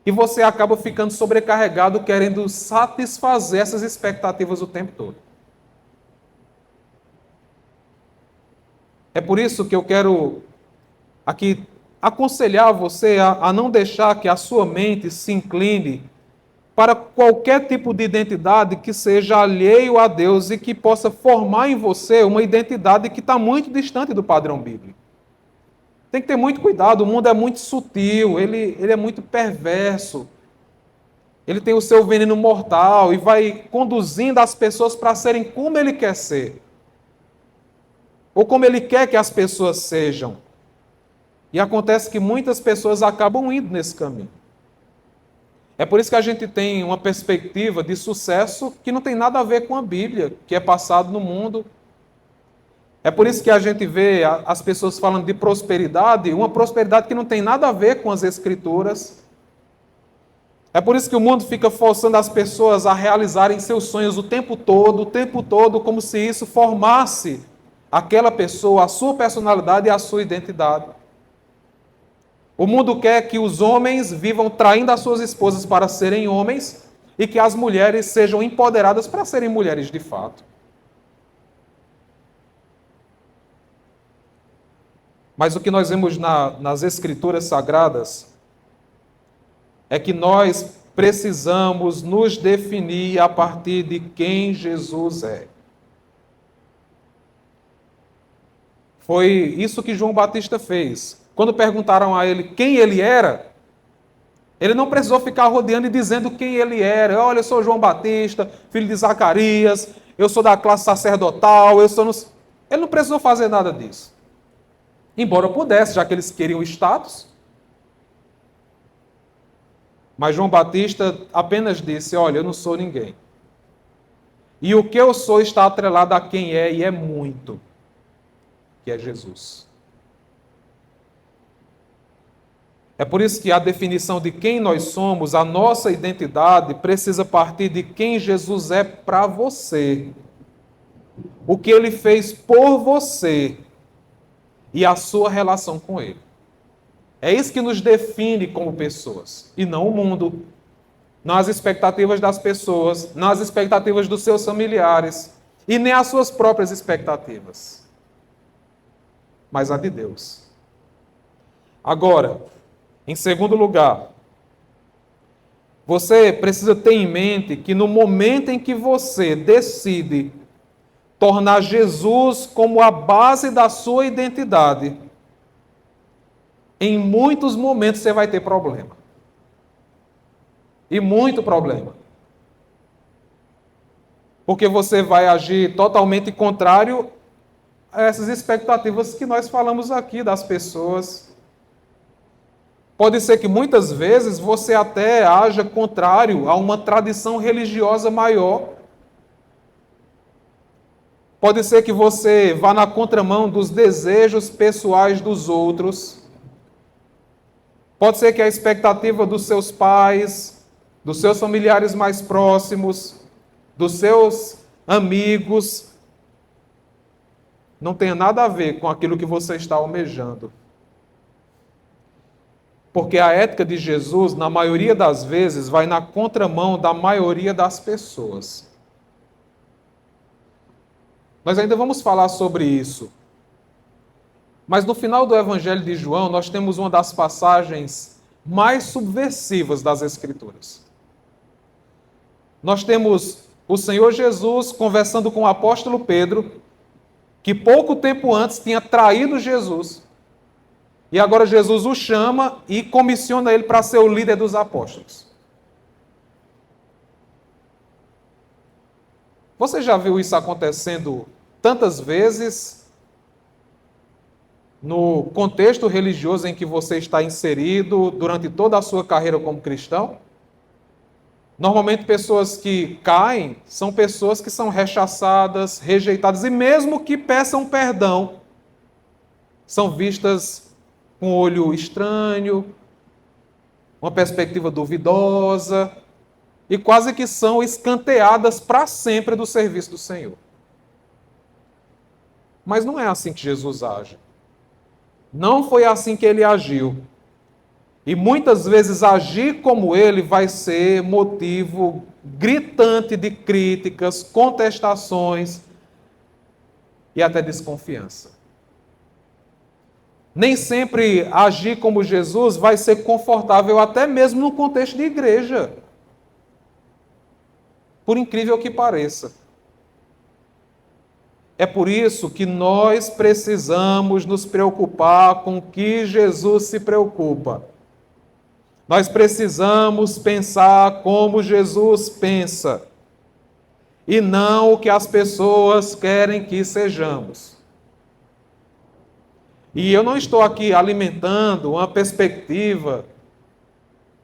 E você acaba ficando sobrecarregado querendo satisfazer essas expectativas o tempo todo. É por isso que eu quero aqui aconselhar você a não deixar que a sua mente se incline para qualquer tipo de identidade que seja alheio a Deus e que possa formar em você uma identidade que está muito distante do padrão bíblico. Tem que ter muito cuidado, o mundo é muito sutil, ele é muito perverso. Ele tem o seu veneno mortal e vai conduzindo as pessoas para serem como ele quer ser. Ou como ele quer que as pessoas sejam. E acontece que muitas pessoas acabam indo nesse caminho. É por isso que a gente tem uma perspectiva de sucesso que não tem nada a ver com a Bíblia, que é passado no mundo. É por isso que a gente vê as pessoas falando de prosperidade, uma prosperidade que não tem nada a ver com as Escrituras. É por isso que o mundo fica forçando as pessoas a realizarem seus sonhos o tempo todo, como se isso formasse aquela pessoa, a sua personalidade e a sua identidade. O mundo quer que os homens vivam traindo as suas esposas para serem homens e que as mulheres sejam empoderadas para serem mulheres de fato. Mas o que nós vemos nas Escrituras Sagradas é que nós precisamos nos definir a partir de quem Jesus é. Foi isso que João Batista fez. Quando perguntaram a ele quem ele era, ele não precisou ficar rodeando e dizendo quem ele era. Olha, eu sou João Batista, filho de Zacarias, eu sou da classe sacerdotal, eu sou... Ele não precisou fazer nada disso. Embora pudesse, já que eles queriam status. Mas João Batista apenas disse, olha, eu não sou ninguém. E o que eu sou está atrelado a quem é, e é muito, que é Jesus. É por isso que a definição de quem nós somos, a nossa identidade, precisa partir de quem Jesus é para você. O que ele fez por você e a sua relação com ele. É isso que nos define como pessoas, e não o mundo, não as expectativas das pessoas, não as expectativas dos seus familiares, e nem as suas próprias expectativas, mas a de Deus. Agora, em segundo lugar, você precisa ter em mente que no momento em que você decide tornar Jesus como a base da sua identidade, em muitos momentos você vai ter problema. E muito problema. Porque você vai agir totalmente contrário a essas expectativas que nós falamos aqui das pessoas. Pode ser que muitas vezes você até haja contrário a uma tradição religiosa maior. Pode ser que você vá na contramão dos desejos pessoais dos outros. Pode ser que a expectativa dos seus pais, dos seus familiares mais próximos, dos seus amigos, não tenha nada a ver com aquilo que você está almejando. Porque a ética de Jesus, na maioria das vezes, vai na contramão da maioria das pessoas. Nós ainda vamos falar sobre isso. Mas no final do Evangelho de João, nós temos uma das passagens mais subversivas das Escrituras. Nós temos o Senhor Jesus conversando com o apóstolo Pedro, que pouco tempo antes tinha traído Jesus. E agora Jesus o chama e comissiona ele para ser o líder dos apóstolos. Você já viu isso acontecendo tantas vezes no contexto religioso em que você está inserido durante toda a sua carreira como cristão? Normalmente pessoas que caem são pessoas que são rechaçadas, rejeitadas, e mesmo que peçam perdão, são vistas com um olho estranho, uma perspectiva duvidosa, e quase que são escanteadas para sempre do serviço do Senhor. Mas não é assim que Jesus age. Não foi assim que ele agiu. E muitas vezes agir como ele vai ser motivo gritante de críticas, contestações e até desconfiança. Nem sempre agir como Jesus vai ser confortável, até mesmo no contexto de igreja. Por incrível que pareça. É por isso que nós precisamos nos preocupar com o que Jesus se preocupa. Nós precisamos pensar como Jesus pensa, e não o que as pessoas querem que sejamos. E eu não estou aqui alimentando uma perspectiva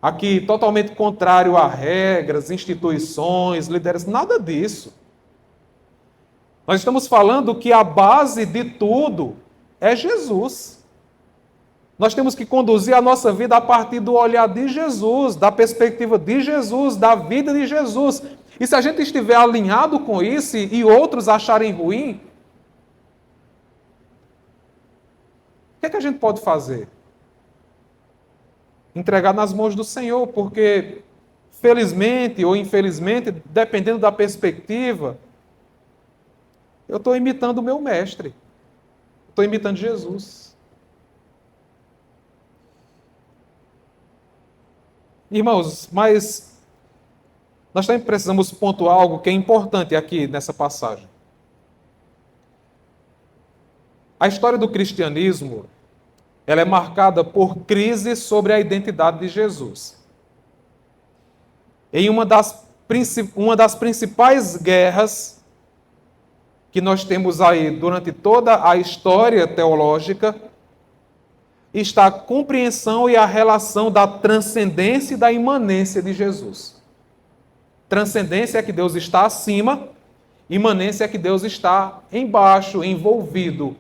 aqui totalmente contrário a regras, instituições, lideranças, nada disso. Nós estamos falando que a base de tudo é Jesus. Nós temos que conduzir a nossa vida a partir do olhar de Jesus, da perspectiva de Jesus, da vida de Jesus. E se a gente estiver alinhado com isso e outros acharem ruim, o que a gente pode fazer? Entregar nas mãos do Senhor, porque, felizmente ou infelizmente, dependendo da perspectiva, eu estou imitando o meu mestre. Estou imitando Jesus. Irmãos, mas nós também precisamos pontuar algo que é importante aqui nessa passagem. A história do cristianismo, ela é marcada por crises sobre a identidade de Jesus. Em uma das principais guerras que nós temos aí durante toda a história teológica, está a compreensão e a relação da transcendência e da imanência de Jesus. Transcendência é que Deus está acima, imanência é que Deus está embaixo, envolvido.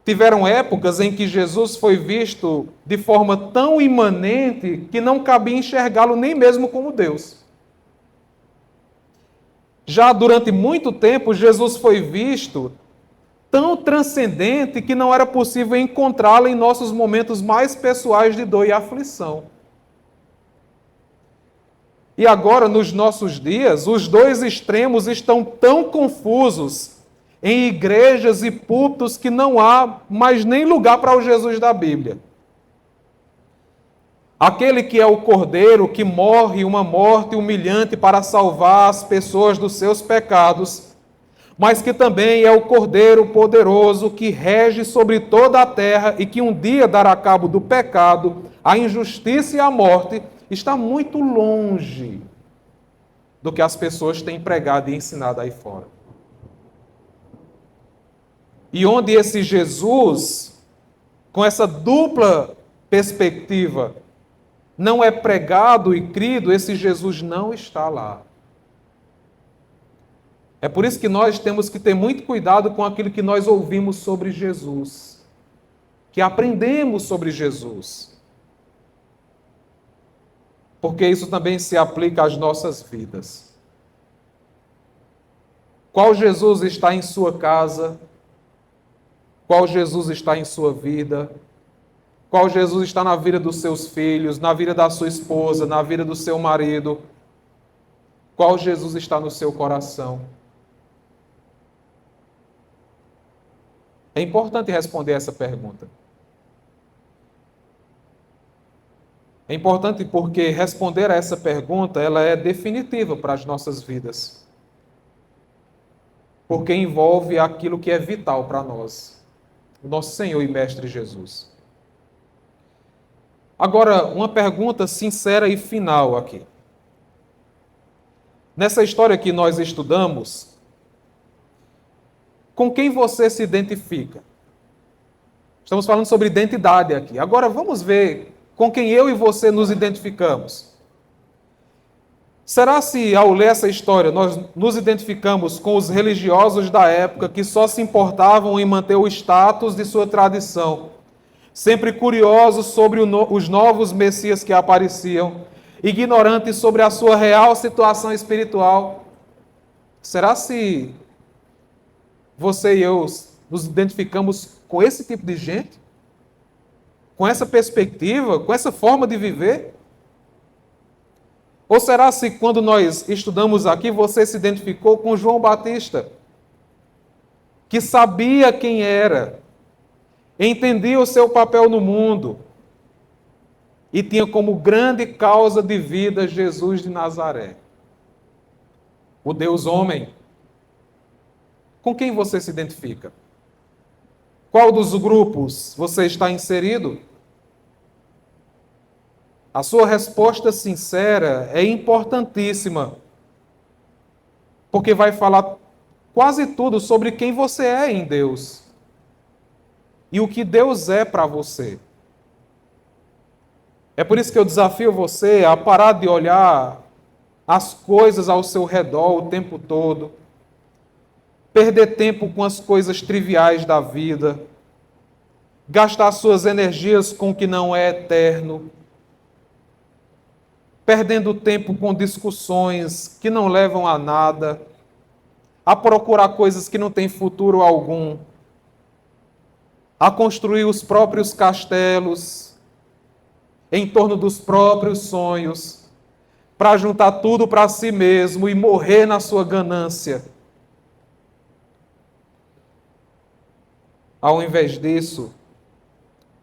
Tiveram épocas em que Jesus foi visto de forma tão imanente que não cabia enxergá-lo nem mesmo como Deus. Já durante muito tempo, Jesus foi visto tão transcendente que não era possível encontrá-lo em nossos momentos mais pessoais de dor e aflição. E agora, nos nossos dias, os dois extremos estão tão confusos em igrejas e púlpitos que não há mais nem lugar para o Jesus da Bíblia. Aquele que é o Cordeiro que morre uma morte humilhante para salvar as pessoas dos seus pecados, mas que também é o Cordeiro poderoso que rege sobre toda a terra e que um dia dará cabo do pecado, a injustiça e a morte, está muito longe do que as pessoas têm pregado e ensinado aí fora. E onde esse Jesus, com essa dupla perspectiva, não é pregado e crido, esse Jesus não está lá. É por isso que nós temos que ter muito cuidado com aquilo que nós ouvimos sobre Jesus, que aprendemos sobre Jesus. Porque isso também se aplica às nossas vidas. Qual Jesus está em sua casa? Qual Jesus está em sua vida? Qual Jesus está na vida dos seus filhos, na vida da sua esposa, na vida do seu marido? Qual Jesus está no seu coração? É importante responder essa pergunta. É importante porque responder a essa pergunta, ela é definitiva para as nossas vidas. Porque envolve aquilo que é vital para nós. O nosso Senhor e Mestre Jesus. Agora, uma pergunta sincera e final aqui. Nessa história que nós estudamos, com quem você se identifica? Estamos falando sobre identidade aqui. Agora vamos ver com quem eu e você nos identificamos. Será se, ao ler essa história, nós nos identificamos com os religiosos da época que só se importavam em manter o status de sua tradição, sempre curiosos sobre os novos messias que apareciam, ignorantes sobre a sua real situação espiritual? Será se você e eu nos identificamos com esse tipo de gente? Com essa perspectiva? Com essa forma de viver? Ou será se quando nós estudamos aqui, você se identificou com João Batista, que sabia quem era, entendia o seu papel no mundo e tinha como grande causa de vida Jesus de Nazaré, o Deus homem? Com quem você se identifica? Qual dos grupos você está inserido? A sua resposta sincera é importantíssima, porque vai falar quase tudo sobre quem você é em Deus e o que Deus é para você. É por isso que eu desafio você a parar de olhar as coisas ao seu redor o tempo todo, perder tempo com as coisas triviais da vida, gastar suas energias com o que não é eterno, perdendo tempo com discussões que não levam a nada, a procurar coisas que não têm futuro algum, a construir os próprios castelos em torno dos próprios sonhos, para juntar tudo para si mesmo e morrer na sua ganância. Ao invés disso,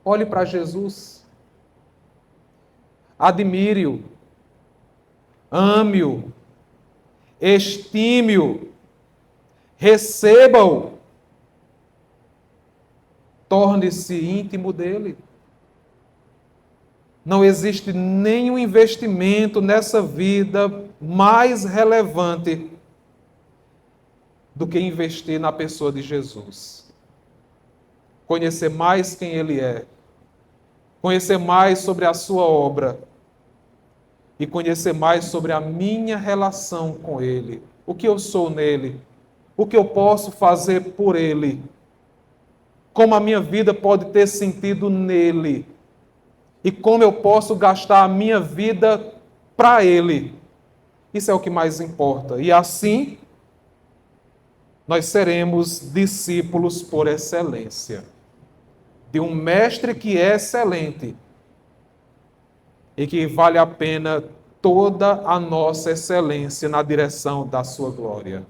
olhe para Jesus. admire-o, ame-o, estime-o, receba-o, torne-se íntimo dele. Não existe nenhum investimento nessa vida mais relevante do que investir na pessoa de Jesus. Conhecer mais quem Ele é, conhecer mais sobre a sua obra e conhecer mais sobre a minha relação com Ele, o que eu sou nele, o que eu posso fazer por Ele, como a minha vida pode ter sentido nele e como eu posso gastar a minha vida para Ele. Isso é o que mais importa. E assim, nós seremos discípulos por excelência, de um mestre que é excelente e que vale a pena toda a nossa excelência na direção da sua glória.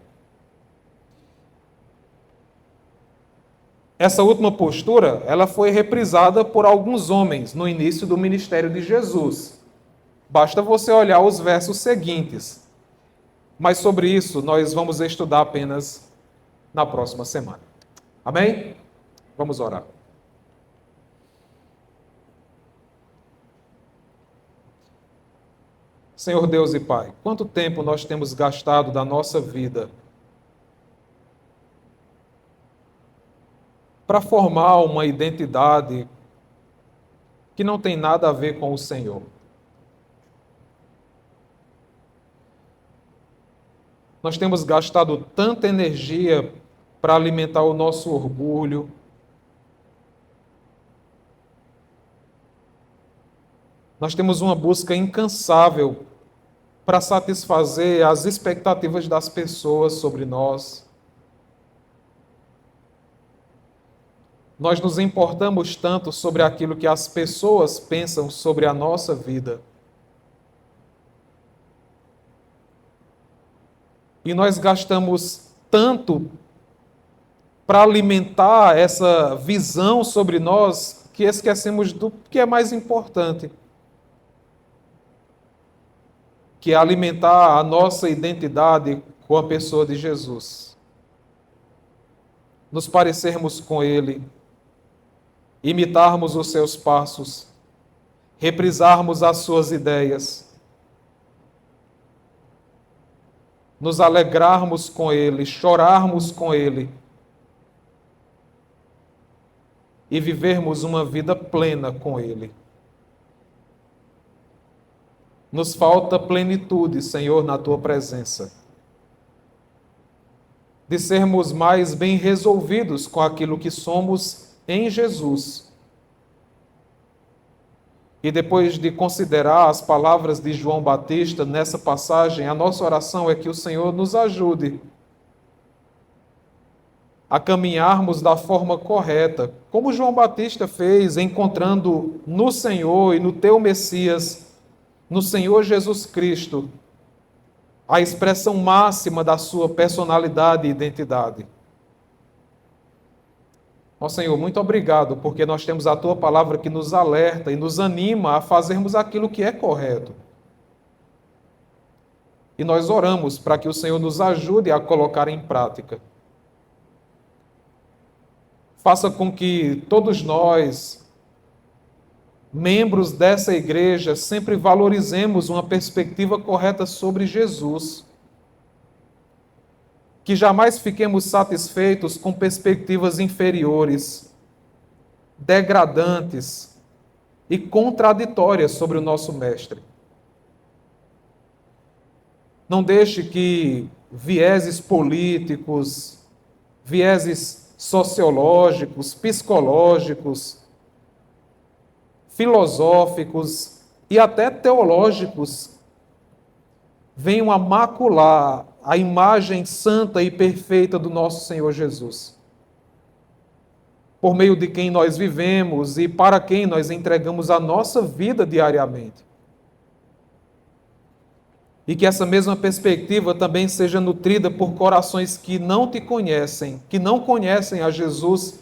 Essa última postura, ela foi reprisada por alguns homens no início do ministério de Jesus. Basta você olhar os versos seguintes. Mas sobre isso nós vamos estudar apenas na próxima semana. Amém? Vamos orar. Senhor Deus e Pai, quanto tempo nós temos gastado da nossa vida para formar uma identidade que não tem nada a ver com o Senhor. Nós temos gastado tanta energia para alimentar o nosso orgulho, nós temos uma busca incansável para satisfazer as expectativas das pessoas sobre nós. Nós nos importamos tanto sobre aquilo que as pessoas pensam sobre a nossa vida. E nós gastamos tanto para alimentar essa visão sobre nós que esquecemos do que é mais importante, que é alimentar a nossa identidade com a pessoa de Jesus. Nos parecermos com Ele, imitarmos os seus passos, reprisarmos as suas ideias, nos alegrarmos com Ele, chorarmos com Ele e vivermos uma vida plena com Ele. Nos falta plenitude, Senhor, na Tua presença, de sermos mais bem resolvidos com aquilo que somos em Jesus. E depois de considerar as palavras de João Batista nessa passagem, a nossa oração é que o Senhor nos ajude a caminharmos da forma correta, como João Batista fez, encontrando no Senhor e no Teu Messias, no Senhor Jesus Cristo, a expressão máxima da sua personalidade e identidade. Ó Senhor, muito obrigado, porque nós temos a Tua palavra que nos alerta e nos anima a fazermos aquilo que é correto. E nós oramos para que o Senhor nos ajude a colocar em prática. Faça com que todos nós, membros dessa igreja, sempre valorizemos uma perspectiva correta sobre Jesus. Que jamais fiquemos satisfeitos com perspectivas inferiores, degradantes e contraditórias sobre o nosso Mestre. Não deixe que vieses políticos, vieses sociológicos, psicológicos, filosóficos e até teológicos venham a macular a imagem santa e perfeita do nosso Senhor Jesus, por meio de quem nós vivemos e para quem nós entregamos a nossa vida diariamente. E que essa mesma perspectiva também seja nutrida por corações que não te conhecem, que não conhecem a Jesus,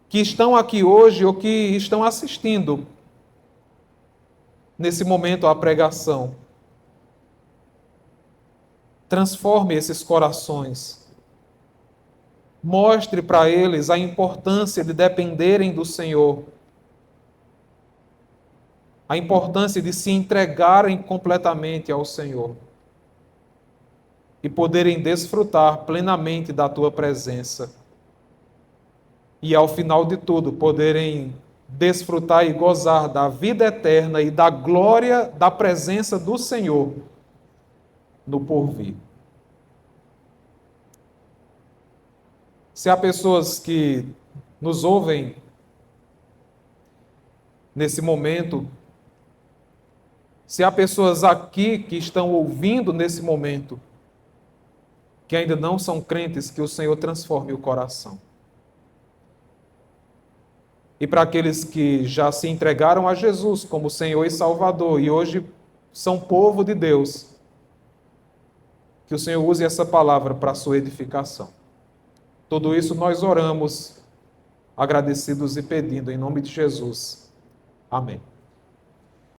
que estão aqui hoje ou que estão assistindo nesse momento a pregação. Transforme esses corações. Mostre para eles a importância de dependerem do Senhor. A importância de se entregarem completamente ao Senhor. E poderem desfrutar plenamente da tua presença. E ao final de tudo, poderem desfrutar e gozar da vida eterna e da glória da presença do Senhor no porvir. Se há pessoas que nos ouvem nesse momento, se há pessoas aqui que estão ouvindo nesse momento, que ainda não são crentes, que o Senhor transforme o coração. E para aqueles que já se entregaram a Jesus como Senhor e Salvador e hoje são povo de Deus, que o Senhor use essa palavra para a sua edificação. Tudo isso nós oramos, agradecidos e pedindo em nome de Jesus. Amém.